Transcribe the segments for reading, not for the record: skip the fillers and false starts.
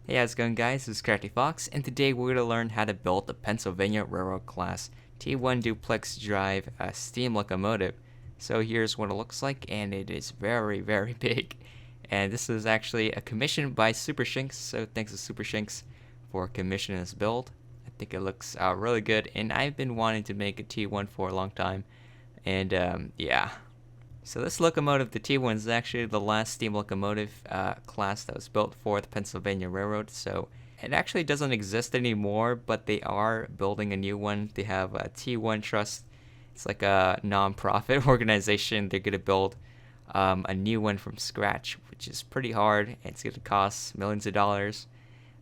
Hey, how's it going, guys? This is Crafty Fox, and today we're going to learn how to build the Pennsylvania Railroad class T1 Duplex Drive steam locomotive. So here's what it looks like, and it is very, very big. And this is actually a commission by supershinx, so thanks to supershinx for commissioning this build. I think it looks really good, and I've been wanting to make a T1 for a long time, and yeah. So this locomotive, the T1, is actually the last steam locomotive class that was built for the Pennsylvania Railroad. So it actually doesn't exist anymore, but they are building a new one. They have a T1 Trust. It's like a non-profit organization. They're going to build a new one from scratch, which is pretty hard. It's going to cost millions of dollars.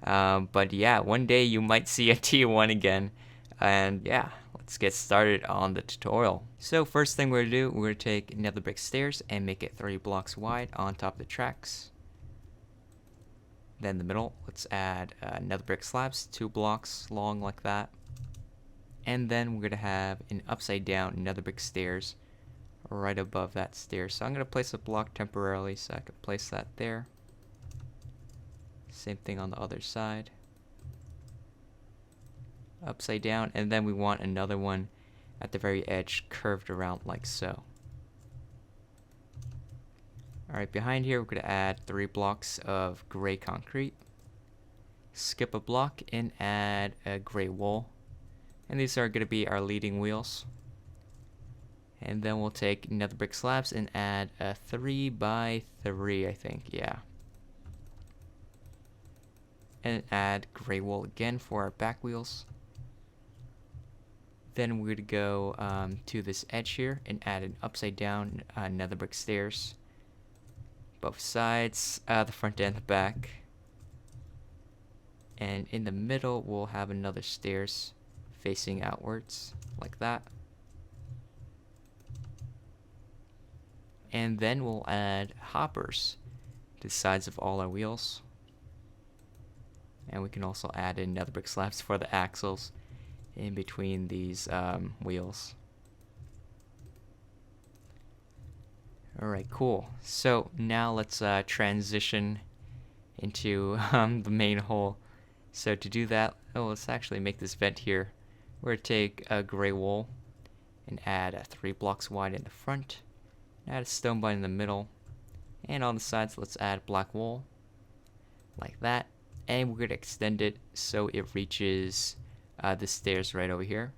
But yeah, one day you might see a T1 again. And yeah, let's get started on the tutorial. So first thing we're going to do, we're going to take nether brick stairs and make it 3 blocks wide on top of the tracks. Then the middle, let's add nether brick slabs, 2 blocks long like that. And then we're going to have an upside down nether brick stairs right above that stair. So I'm going to place a block temporarily so I can place that there. Same thing on the other side. Upside down, and then we want another one at the very edge curved around like so. Alright, behind here we're going to add 3 blocks of gray concrete. Skip a block and add a gray wool. And these are going to be our leading wheels. And then we'll take nether brick slabs and add a 3 by 3, I think, yeah. And add gray wool again for our back wheels. Then we're going to go to this edge here and add an upside down nether brick stairs. Both sides, the front and the back. And in the middle we'll have another stairs facing outwards like that. And then we'll add hoppers to the sides of all our wheels. And we can also add in nether brick slabs for the axles in between these wheels. Alright, cool. So now let's transition into the main hole. So to do that, let's actually make this vent here. We're going to take a gray wool and add 3 blocks wide in the front. Add a stone button in the middle. And on the sides, let's add black wool. Like that. And we're going to extend it so it reaches the stairs right over here.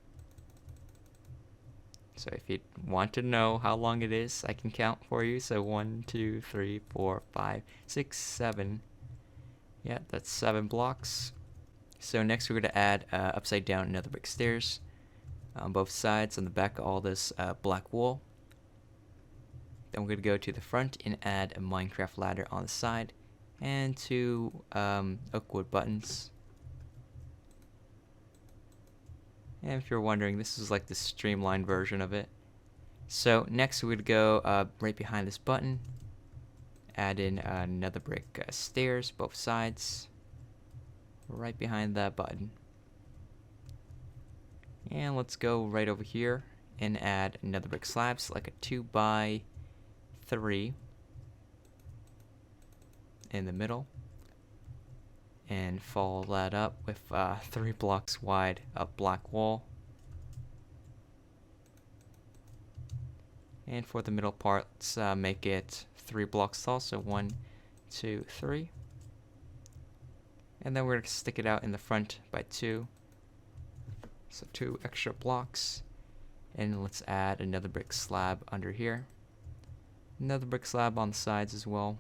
So if you want to know how long it is, I can count for you. So 1, 2, 3, 4, 5, 6, 7. Yeah, that's 7 blocks. So next we're going to add upside down nether brick stairs on both sides on the back of all this black wool. Then we're going to go to the front and add a Minecraft ladder on the side and 2 oak wood buttons. And if you're wondering, this is like the streamlined version of it. So next we're going to go right behind this button, add in nether brick stairs, both sides, right behind that button. And let's go right over here and add nether brick slabs, like a 2 by 3 in the middle. And follow that up with 3 blocks wide of black wool. And for the middle part, let's make it 3 blocks tall, so 1, 2, 3. And then we're going to stick it out in the front by 2. So 2 extra blocks. And let's add another brick slab under here. Another brick slab on the sides as well.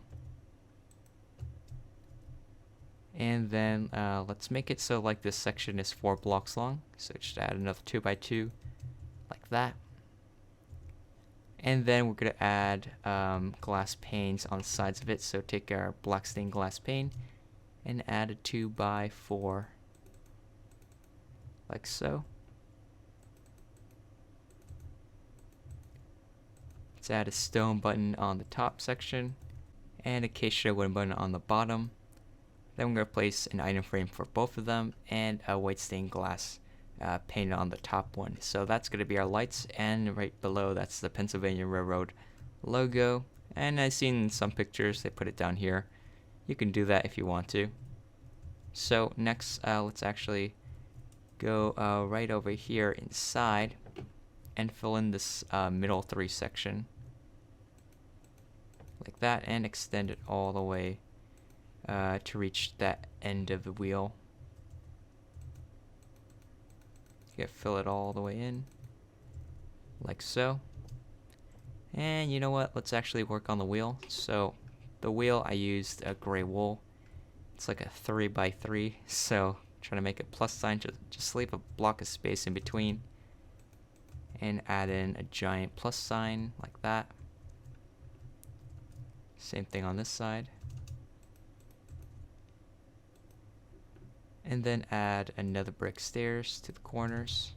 And then let's make it so like this section is 4 blocks long. So just add another 2 by 2 like that. And then we're going to add glass panes on the sides of it. So take our black stained glass pane and add a 2 by 4 like so. Let's add a stone button on the top section and a acacia wooden button on the bottom. Then we're going to place an item frame for both of them and a white stained glass painted on the top one. So that's going to be our lights, and right below that's the Pennsylvania Railroad logo. And I've seen some pictures, they put it down here. You can do that if you want to. So next, let's actually go right over here inside and fill in this middle 3 section like that, and extend it all the way to reach that end of the wheel. You fill it all the way in like so. And you know what, let's actually work on the wheel. So the wheel, I used a gray wool. It's like a 3x3, so trying to make a plus sign, just leave a block of space in between and add in a giant plus sign like that. Same thing on this side. And then add another brick stairs to the corners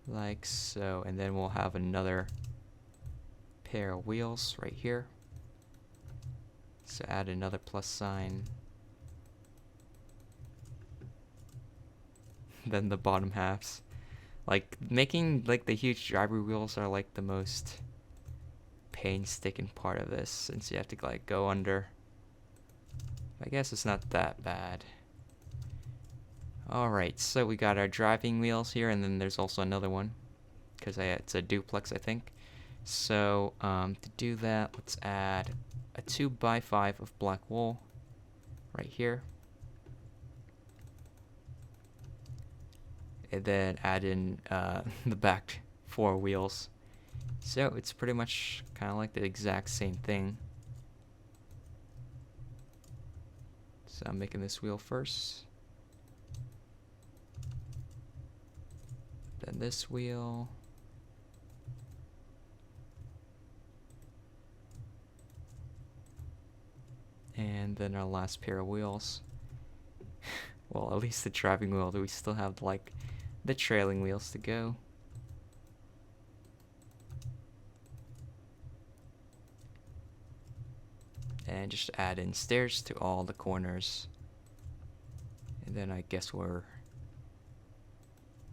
like so, and then we'll have another pair of wheels right here. So add another plus sign. Then the bottom halves. Like making like the huge driver wheels are like the most painstaking part of this, since you have to like go under. I guess it's not that bad. Alright, so we got our driving wheels here, and then there's also another one, because it's a duplex, I think. So to do that, let's add a 2x5 of black wool right here. And then add in the back 4 wheels. So it's pretty much kind of like the exact same thing. So I'm making this wheel first. Then this wheel. And then our last pair of wheels. Well, at least the driving wheel, we still have like the trailing wheels to go. And just add in stairs to all the corners. And then I guess we're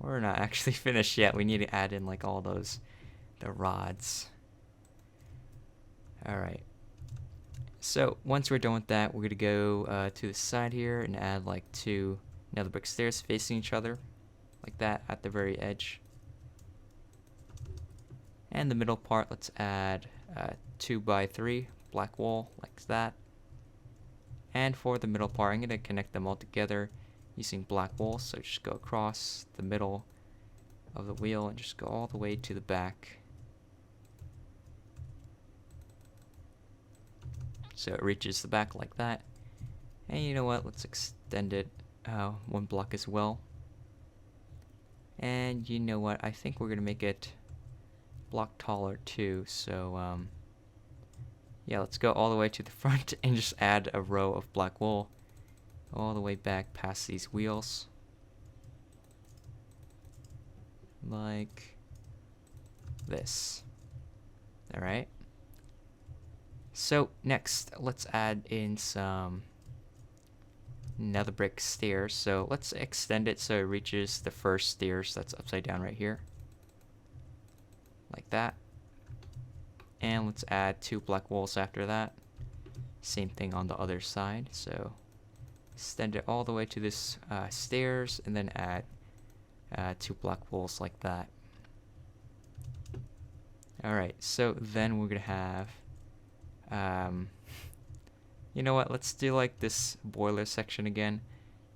not actually finished yet. We need to add in like all the rods. Alright. So once we're done with that, we're gonna go to the side here and add like 2 nether brick stairs facing each other like that at the very edge. And the middle part, let's add 2x3 black wool like that. And for the middle part, I'm going to connect them all together using black wool. So just go across the middle of the wheel and just go all the way to the back. So it reaches the back like that. And you know what, let's extend it 1 block as well. And you know what, I think we're going to make it block taller too. So yeah, let's go all the way to the front and just add a row of black wool all the way back past these wheels. Like this. Alright. So next, let's add in some nether brick stairs. So let's extend it so it reaches the first stairs that's upside down right here. Like that. And let's add 2 black walls after that. Same thing on the other side. So extend it all the way to this stairs, and then add 2 black walls like that. Alright, so then we're gonna have you know what, let's do like this boiler section again.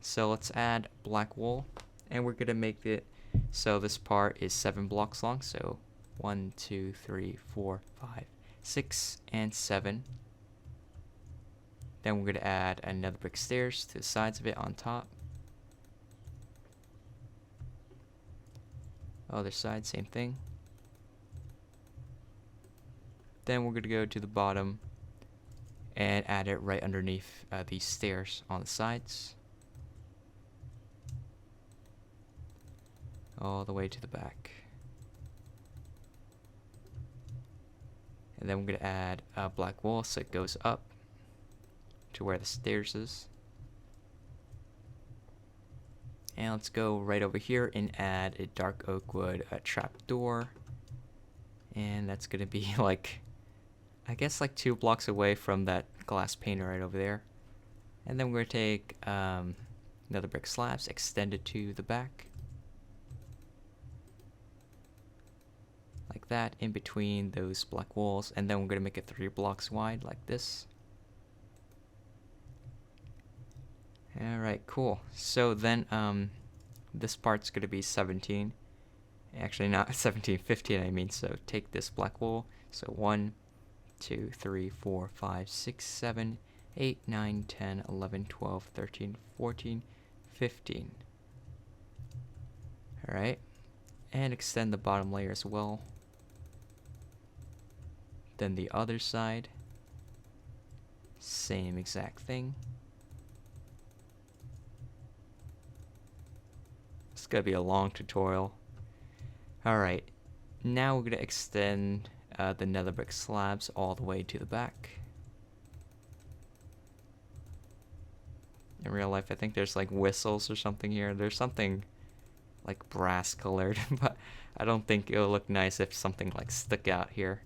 So let's add black wool, and we're gonna make it so this part is 7 blocks long. So 1, 2, 3, 4, 5, 6, and 7. Then we're gonna add another brick stairs to the sides of it on top. Other side, same thing. Then we're gonna go to the bottom and add it right underneath these stairs on the sides, all the way to the back. And then we're gonna add a black wool so it goes up to where the stairs is. And let's go right over here and add a dark oak wood trapdoor. And that's gonna be like I guess like 2 blocks away from that glass pane right over there. And then we're going to take another brick slabs, extend it to the back. Like that, in between those black walls. And then we're going to make it 3 blocks wide, like this. Alright, cool. So then this part's going to be 17. Actually, not 17, 15 I mean. So take this black wall. So 1, 2, 3, 4, 5, 6, 7, 8, 9, 10, 11, 12, 13, 14, 15. Alright. And extend the bottom layer as well. Then the other side. Same exact thing. It's gonna be a long tutorial. Alright. Now we're gonna extend the nether brick slabs all the way to the back. In real life, I think there's like whistles or something here. There's something like brass colored, but I don't think it'll look nice if something like stuck out here.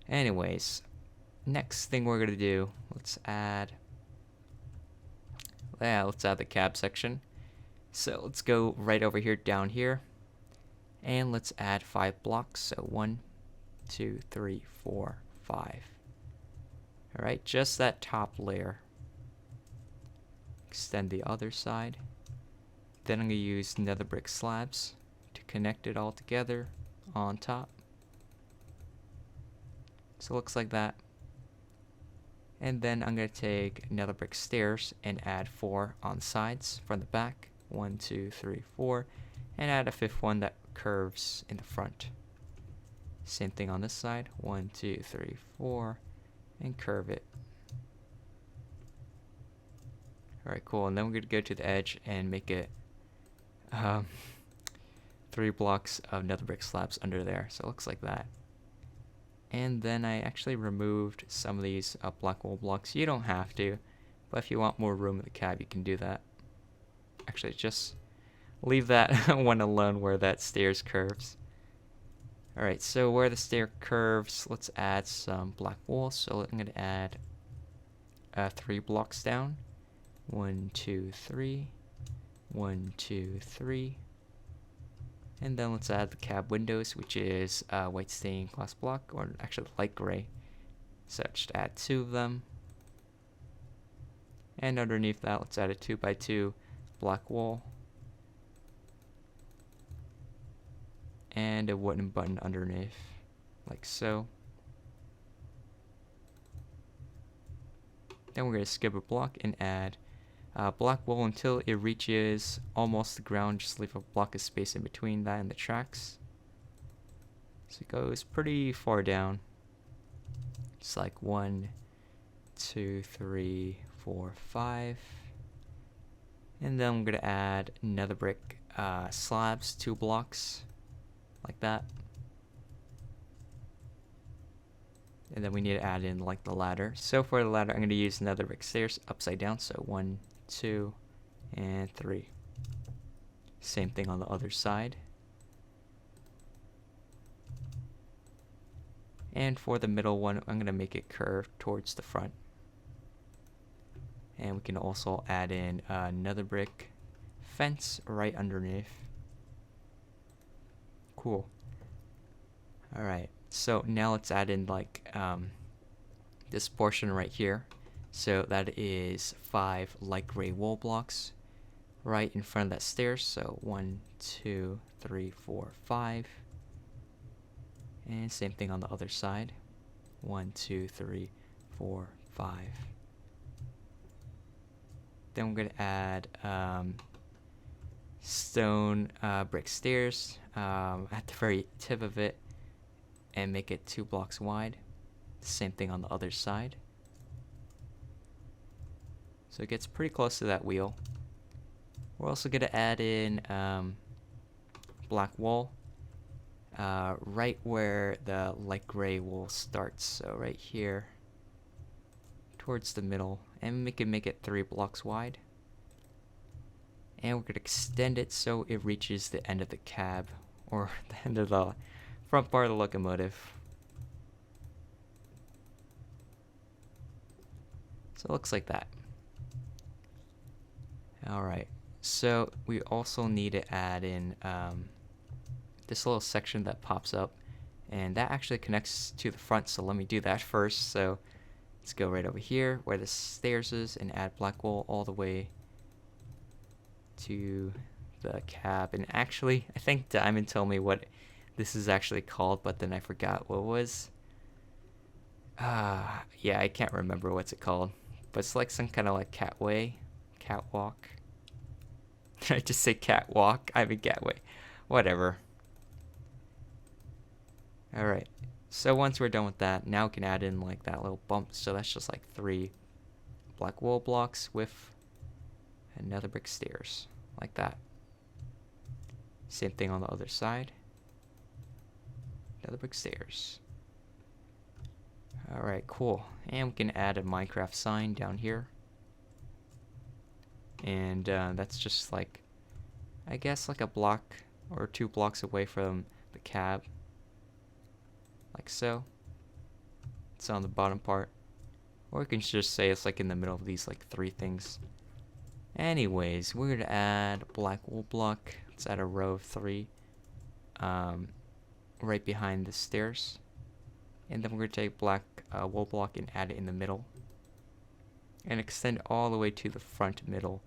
Anyways, next thing we're gonna do, let's add the cab section. So let's go right over here, down here, and let's add 5 blocks. So 1, 2, 3, 4, 5. Alright, just that top layer. Extend the other side. Then I'm going to use nether brick slabs to connect it all together on top. So it looks like that. And then I'm going to take nether brick stairs and add 4 on sides from the back. 1, 2, 3, 4. And add a 5th one that curves in the front. Same thing on this side. 1, 2, 3, 4. And curve it. Alright, cool. And then we're going to go to the edge and make it 3 blocks of nether brick slabs under there. So it looks like that. And then I actually removed some of these black wool blocks. You don't have to, but if you want more room in the cab, you can do that. Actually, just leave that one alone where that stairs curves. Alright, so where the stair curves, let's add some black wool. So I'm going to add 3 blocks down. 1, 2, 3. 1, 2, 3. And then let's add the cab windows, which is white stained glass block, or actually light gray. So just add 2 of them. And underneath that, let's add a 2x2 black wall. And a wooden button underneath, like so. Then we're going to skip a block and add black wool until it reaches almost the ground. Just leave a block of space in between that and the tracks. So it goes pretty far down. It's like 1, 2, 3, 4, 5. And then I'm going to add nether brick slabs, 2 blocks. Like that. And then we need to add in like the ladder. So for the ladder, I'm going to use nether brick stairs upside down. So 1, 2, and 3. Same thing on the other side. And for the middle one, I'm going to make it curve towards the front. And we can also add in another brick fence right underneath. Cool. Alright, so now let's add in like this portion right here. So that is 5 light gray wool blocks right in front of that stairs. So 1, 2, 3, 4, 5. And same thing on the other side. 1, 2, 3, 4, 5. Then we're going to add stone brick stairs at the very tip of it and make it 2 blocks wide. Same thing on the other side. So it gets pretty close to that wheel. We're also going to add in black wool right where the light gray wool starts. So right here towards the middle, and we can make it 3 blocks wide. And we're going to extend it so it reaches the end of the cab, or the end of the front part of the locomotive. So it looks like that. Alright, so we also need to add in this little section that pops up, and that actually connects to the front, so let me do that first. So let's go right over here where the stairs is and add black wool all the way to the cab. And actually, I think Diamond told me what this is actually called, but then I forgot what it was. Yeah, I can't remember what's it called, but it's like some kind of like catwalk. Did I just say catwalk? I mean catway. Whatever. Alright, so once we're done with that, now we can add in like that little bump. So that's just like 3 black wool blocks with another brick stairs, like that. Same thing on the other side. Another brick stairs. Alright, cool. And we can add a Minecraft sign down here. And that's just like, I guess like a block or 2 blocks away from the cab. Like so. It's on the bottom part. Or we can just say it's like in the middle of these like 3 things. Anyways, we're gonna add a black wool block. Let's add a row of 3 right behind the stairs. And then we're gonna take black wool block and add it in the middle. And extend all the way to the front middle.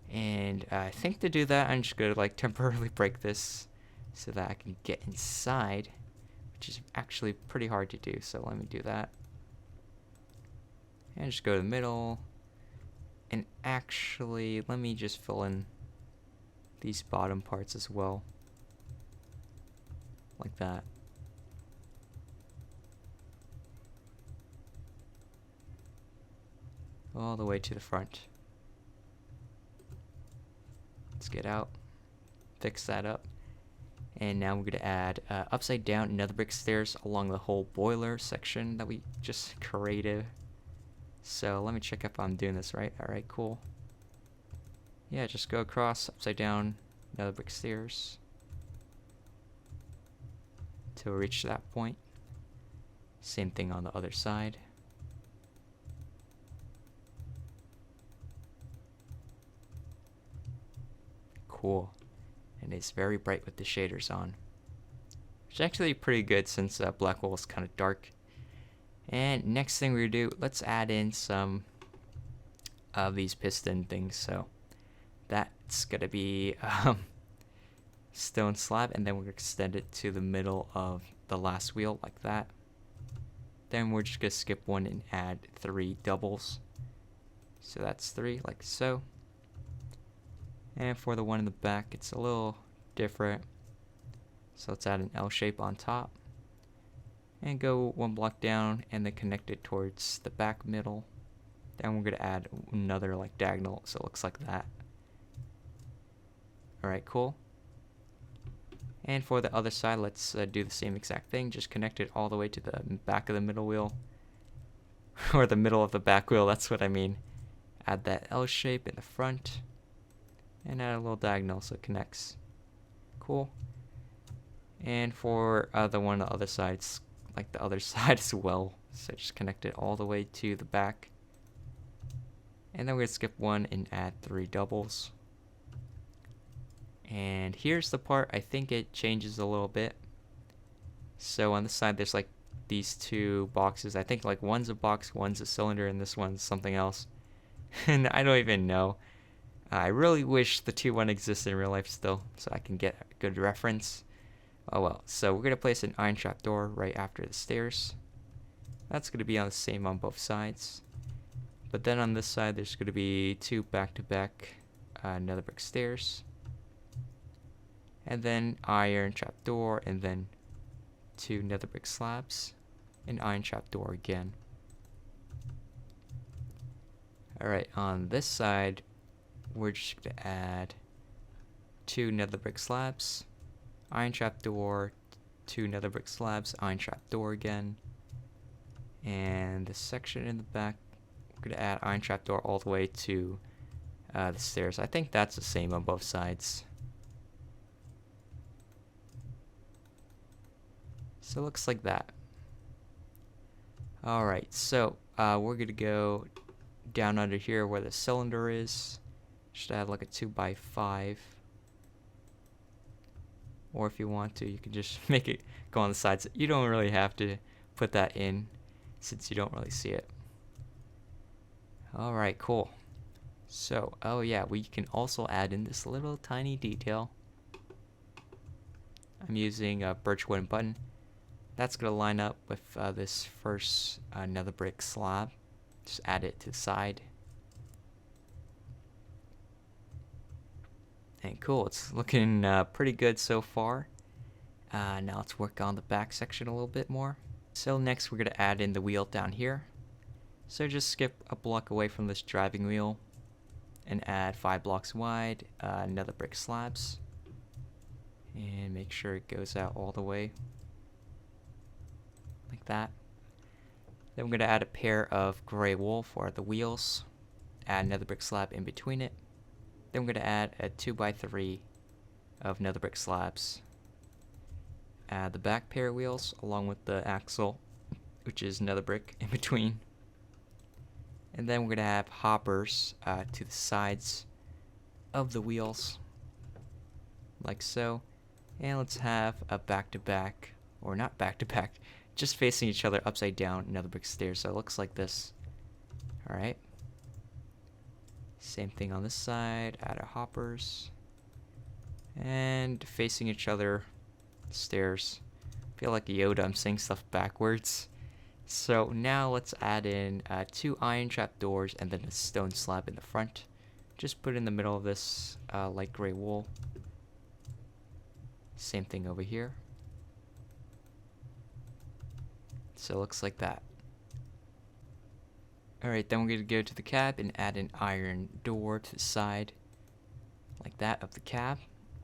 And I think to do that, I'm just gonna like temporarily break this so that I can get inside, which is actually pretty hard to do. So let me do that. And just go to the middle. And actually, let me just fill in these bottom parts as well. Like that. All the way to the front. Let's get out. Fix that up. And now we're going to add upside down nether brick stairs along the whole boiler section that we just created. So let me check if I'm doing this right. Alright, cool. Yeah, just go across upside down nether brick stairs to reach that point. Same thing on the other side. Cool. And it's very bright with the shaders on. Which is actually pretty good since black wool is kind of dark. And next thing we're gonna do, let's add in some of these piston things. So that's gonna be stone slab, and then we're gonna extend it to the middle of the last wheel like that. Then we're just gonna skip 1 and add 3 doubles. So that's 3 like so. And for the one in the back, it's a little different. So let's add an L shape on top. And go 1 block down and then connect it towards the back middle. Then we're going to add another like diagonal so it looks like that. Alright, cool. And for the other side, let's do the same exact thing. Just connect it all the way to the back of the middle wheel. Or the middle of the back wheel, that's what I mean. Add that L shape in the front. And add a little diagonal so it connects. Cool. And for the one on the other side, it's like the other side as well. So just connect it all the way to the back. And then we're going to skip 1 and add 3 doubles. And here's the part I think it changes a little bit. So on this side there's like these 2 boxes. I think like one's a box, one's a cylinder, and this one's something else. And I don't even know. I really wish the 2-1 existed in real life still, so I can get a good reference. Oh well, so we're going to place an iron trapdoor right after the stairs. That's going to be on the same on both sides. But then on this side, there's going to be 2 back-to-back nether brick stairs. And then iron trapdoor, and then 2 nether brick slabs. And iron trapdoor again. Alright, on this side, we're just going to add 2 nether brick slabs, iron trapdoor, 2 nether brick slabs, iron trapdoor again, and the section in the back, we're going to add iron trapdoor all the way to the stairs. I think that's the same on both sides. So it looks like that. Alright, so we're going to go down under here where the cylinder is, just add like a 2x5. Or if you want to, you can just make it go on the sides. You don't really have to put that in since you don't really see it. Alright, cool. So, oh yeah, we can also add in this little tiny detail. I'm using a birch wooden button. That's going to line up with this first nether brick slab. Just add it to the side. And cool, it's looking pretty good so far. Now let's work on the back section a little bit more. So next we're going to add in the wheel down here. So just skip a block away from this driving wheel and add 5 blocks wide nether brick slabs. And make sure it goes out all the way. Like that. Then we're going to add a pair of gray wool for the wheels. Add nether brick slab in between it. Then we're going to add a 2x3 of nether brick slabs. Add the back pair of wheels along with the axle, which is nether brick in between. And then we're going to have hoppers to the sides of the wheels, like so. And let's have a back-to-back, or not back-to-back, just facing each other upside down nether brick stairs. So it looks like this. Alright. Same thing on this side. Add our hoppers. And facing each other stairs. I feel like Yoda, I'm saying stuff backwards. So now let's add in 2 iron trapdoors and then a stone slab in the front. Just put it in the middle of this light gray wool. Same thing over here. So it looks like that. Alright, then we're going to go to the cab and add an iron door to the side, like that, of the cab.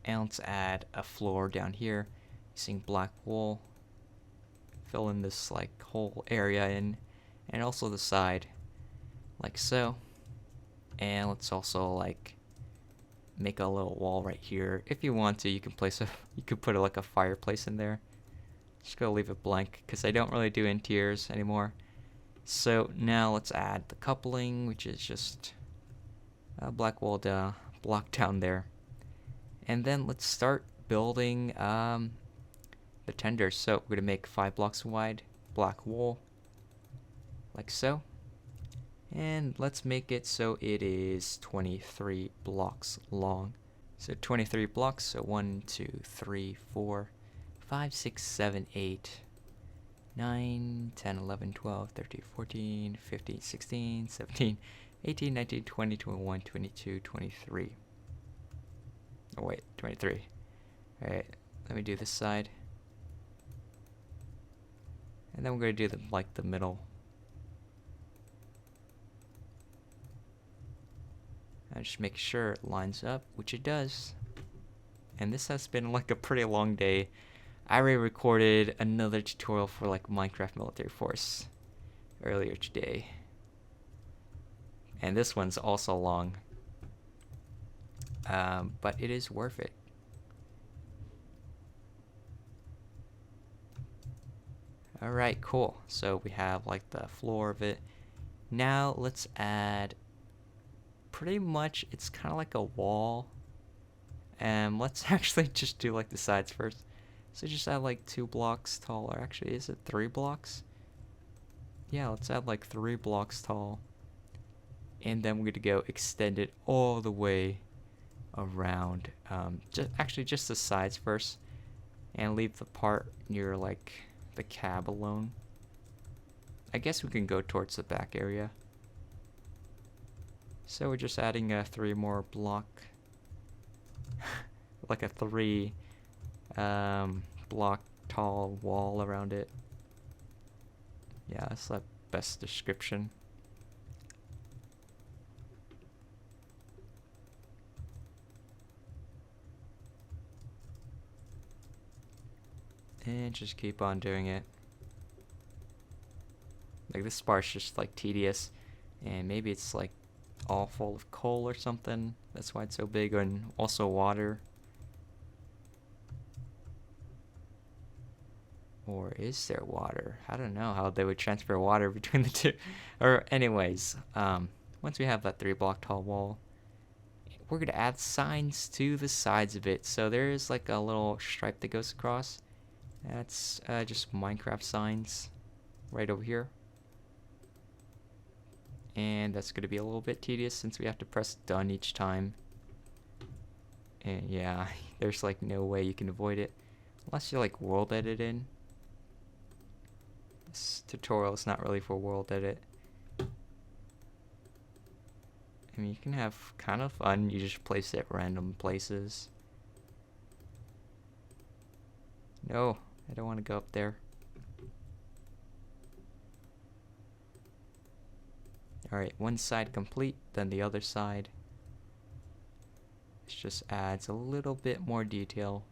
And let's add a floor down here using black wool. Fill in this like whole area in, and also the side, like so. And let's also like make a little wall right here. If you want to, you can place you could put like a fireplace in there. Just gonna leave it blank because I don't really do interiors anymore. So now let's add the coupling, which is just a black wall block down there. And then let's start building the tenders. So we're gonna make 5 blocks wide black wool, like so. And let's make it so it is 23 blocks long. So 23 blocks, so 1, 2, 3, 4, 5, 6, 7, 8, 9, 10, 11, 12, 13, 14, 15, 16, 17, 18, 19, 20, 21, 22, 23. Oh wait, 23. Alright, let me do this side. And then we're going to do the middle. And just make sure it lines up, which it does. And this has been like a pretty long day. I already recorded another tutorial for like Minecraft Military Force earlier today. And this one's also long. But it is worth it. Alright, cool. So we have like the floor of it. Now let's add, pretty much it's kind of like a wall. And let's actually just do like the sides first. So just add like 2 blocks tall, or actually is it 3 blocks? Yeah, let's add like 3 blocks tall. And then we're going to go extend it all the way around. Just the sides first. And leave the part near like the cab alone. I guess we can go towards the back area. So we're just adding 3 more block. Like a 3 block tall wall around it. Yeah, that's the best description. And just keep on doing it. Like this part's just like tedious, and maybe it's like all full of coal or something. That's why it's so big, and also water. Or is there water? I don't know how they would transfer water between the two. Or anyways, once we have that 3 block tall wall, we're gonna add signs to the sides of it. So there's like a little stripe that goes across. That's just Minecraft signs right over here. And that's gonna be a little bit tedious since we have to press done each time. And yeah, there's like no way you can avoid it unless you're like world editing. This tutorial is not really for world edit. I mean, you can have kind of fun. You just place it at random places. No, I don't want to go up there. Alright, one side complete, then the other side. This just adds a little bit more detail.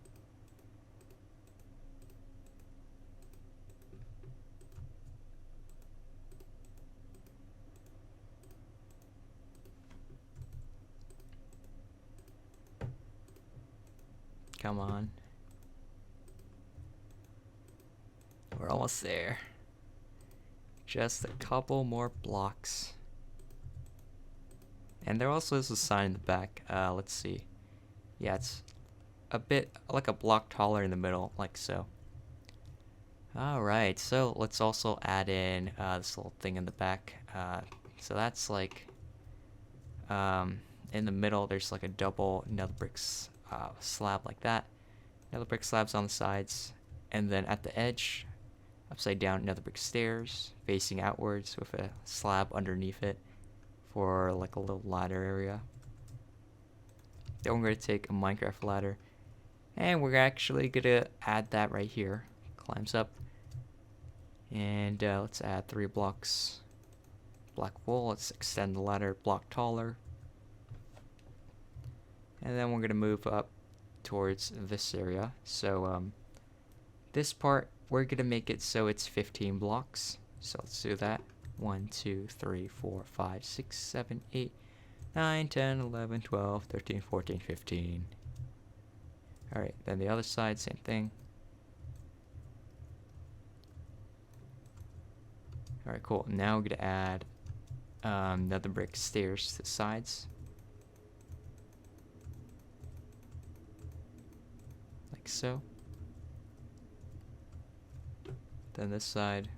Come on. We're almost there. Just a couple more blocks. And there also is a sign in the back. Let's see. Yeah, it's a bit like a block taller in the middle, like so. Alright, so let's also add in this little thing in the back. So that's like in the middle there's like a double nether bricks slab like that. Nether brick slabs on the sides, and then at the edge, upside down nether brick stairs facing outwards with a slab underneath it for like a little ladder area. Then we're going to take a Minecraft ladder and we're actually going to add that right here. Climbs up, and let's add 3 blocks black wool. Let's extend the ladder a block taller, and then we're going to move up towards this area. So this part we're going to make it so it's 15 blocks. So let's do that. 1, 2, 3, 4, 5, 6, 7, 8, 9, 10, 11, 12, 13, 14, 15. Alright, then the other side, same thing. Alright, cool. Now we're going to add nether brick stairs to the sides. Like so. Then this side.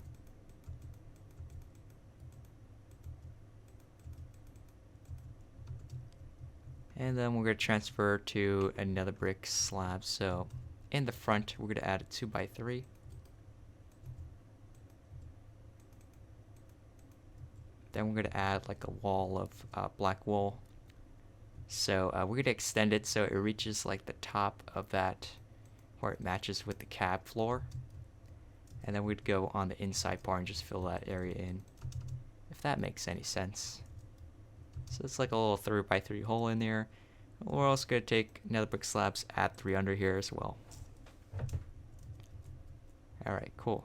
And then we're going to transfer to another brick slab. So in the front, we're going to add a 2x3. Then we're going to add like a wall of black wool. So we're going to extend it so it reaches like the top of that, where it matches with the cab floor. And then we'd go on the inside part and just fill that area in, if that makes any sense. So it's like a little 3x3 hole in there. We're also going to take nether brick slabs, add 3 under here as well. Alright, cool.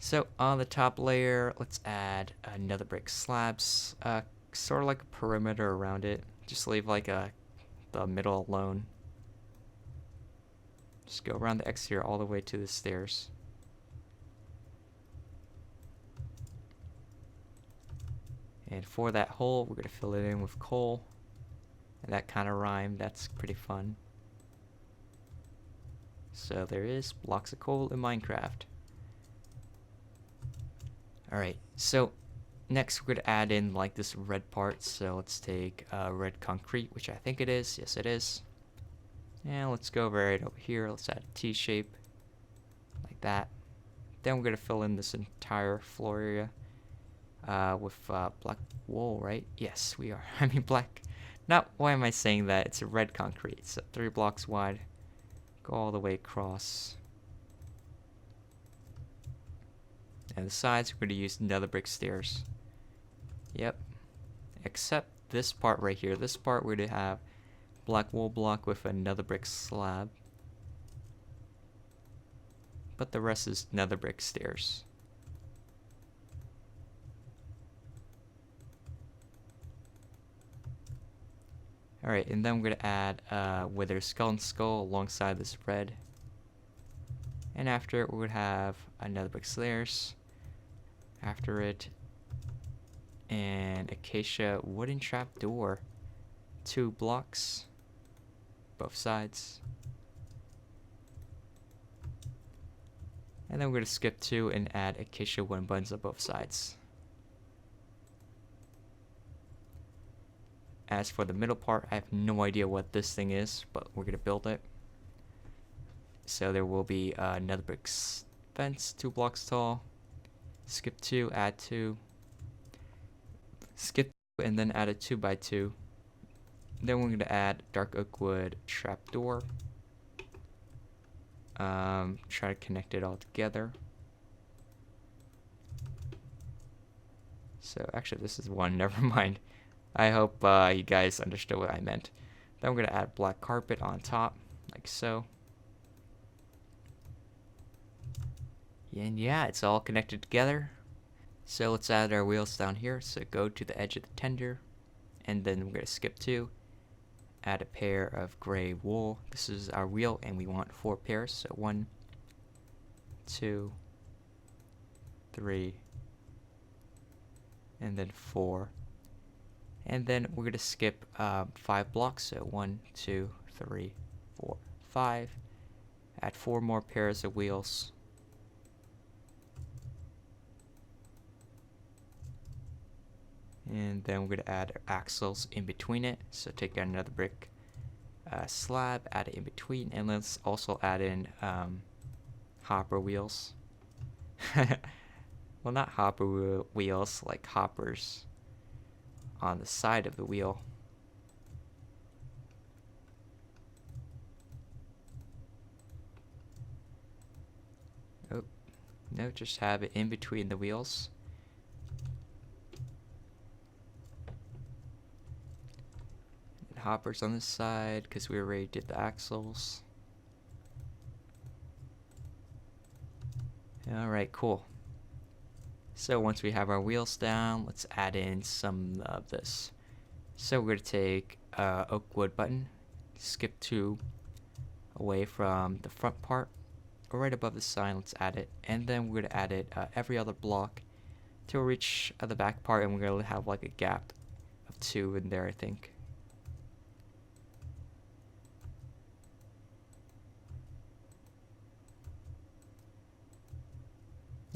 So on the top layer, let's add nether brick slabs, sort of like a perimeter around it. Just leave like the middle alone. Just go around the exterior all the way to the stairs. And for that hole, we're going to fill it in with coal. And that kind of rhymed. That's pretty fun. So there is blocks of coal in Minecraft. Alright, so next we're going to add in like this red part. So let's take red concrete, which I think it is. Yes, it is. And let's go right over here. Let's add a T shape like that. Then we're going to fill in this entire floor area with black wool, right? Yes, we are. I mean black. Not, why am I saying that? It's a red concrete. So 3 blocks wide. Go all the way across. And the sides, we're going to use nether brick stairs. Yep. Except this part right here. This part we're going to have black wool block with another brick slab. But the rest is nether brick stairs. Alright, and then we're going to add wither skeleton skull alongside this red. And after it, we would have another brick stairs after it. and acacia wooden trapdoor. 2 blocks, both sides. And then we're going to skip 2 and add acacia wooden buttons on both sides. As for the middle part, I have no idea what this thing is, but we're going to build it. So there will be another brick fence, 2 blocks tall. Skip 2, add 2. Skip 2, and then add a 2x2. Then we're going to add dark oak wood trapdoor. Try to connect it all together. So actually this is one, never mind. I hope you guys understood what I meant. Then we're going to add black carpet on top, like so. And yeah, it's all connected together. So let's add our wheels down here. So go to the edge of the tender, and then we're going to skip 2. Add a pair of gray wool. This is our wheel, and we want 4 pairs. So 1, 2, 3, and then 4. And then we're going to skip 5 blocks. So 1, 2, 3, 4, 5. Add 4 more pairs of wheels. And then we're going to add axles in between it. So take out another brick slab, add it in between, and let's also add in hopper wheels. Well, not hopper wheels, like hoppers on the side of the wheel. Oh, no, just have it in between the wheels. Hoppers on this side because we already did the axles. Alright, cool. So once we have our wheels down, let's add in some of this. So we're going to take oak wood button, skip 2 away from the front part, or right above the sign, let's add it. And then we're going to add it every other block till we reach the back part, and we're going to have like a gap of 2 in there, I think.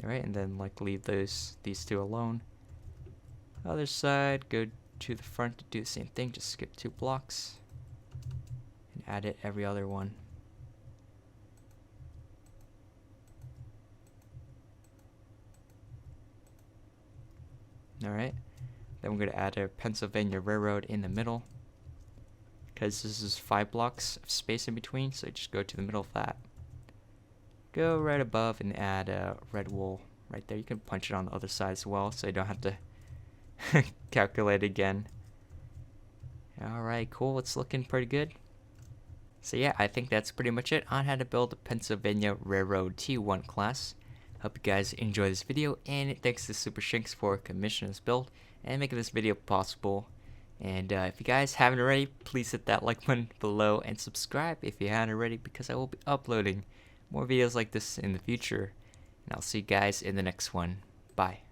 Alright, and then like leave these 2 alone. Other side, go to the front to do the same thing, just skip 2 blocks and add it every other one. Alright, then we're going to add a Pennsylvania Railroad in the middle, because this is 5 blocks of space in between, so just go to the middle of that. Go right above and add a red wool right there. You can punch it on the other side as well, so you don't have to calculate again. Alright, cool. It's looking pretty good. So yeah, I think that's pretty much it on how to build a Pennsylvania Railroad T1 class. Hope you guys enjoy this video, and thanks to supershinx for commissioning this build and making this video possible. And if you guys haven't already, please hit that like button below and subscribe if you haven't already, because I will be uploading more videos like this in the future. And I'll see you guys in the next one. Bye.